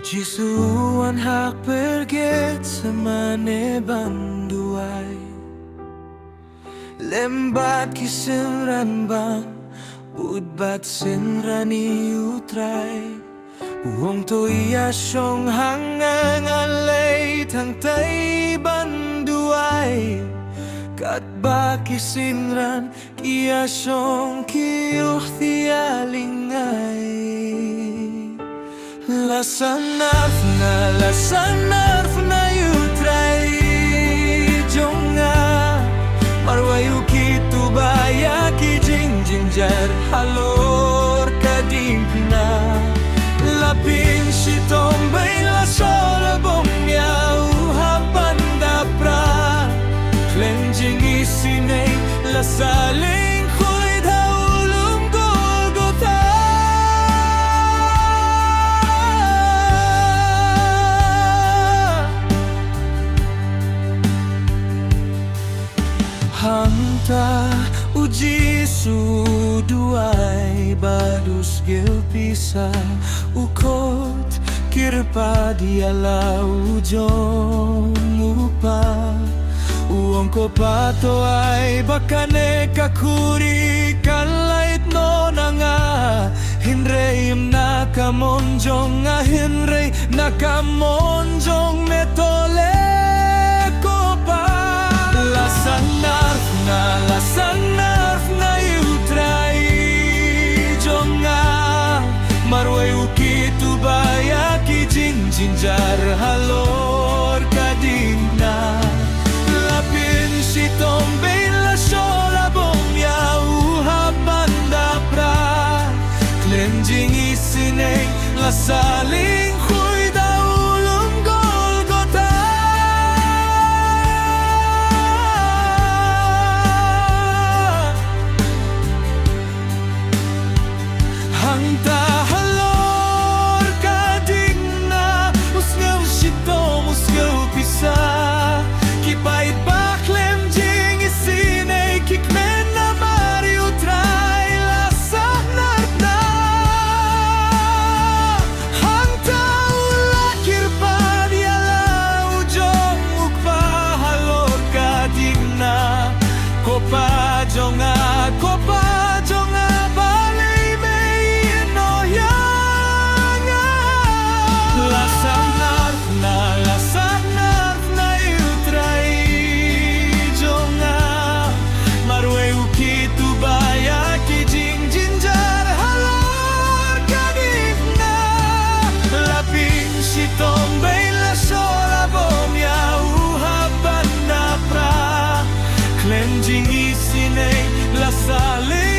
Jisuan hak perget semane banduai Lembat kisenran bang Budbat senrani utrai Uong to iya syong hangang alay Tang tay banduai Kat ba kisenran Iya syong kiyuh tialingay Lasanarf na yutray jonga Marwayu kitu baya ki jingjingjar halor kadingna Lapin si tombay la sola bomya uhapan dapra Cleansing isinay la saling ko'y daulong Golgotha Hanta uji suduai badus gilpisa ukot kirpa diala ujong upa uong ko pato ay bakane kakuri kalait no nga hinreim nakamonjong nga hinrei nakamonjong metole ko pa Lasanarf na yutray jonga Marway ukitu baya ki jingjingjar halor kadina Lapin si tombay la sola bomya uhapan dapra Cleansing isinay la saling huy daulong Golgotha Hangta halor kadingna Musgaw sito, musgaw pisa Kipait baklem jing isinay Kikmen na mariu try Lasanarf na Hangta ulakir pa diala ujong ukpa halor kadingna Kopa jonga Lasanarf na yutray jonga Marway ukitu baya ki jingjingjar halor kadingna Lapin si tombay la sola bomya uhapan dapra Cleansing isinay la saling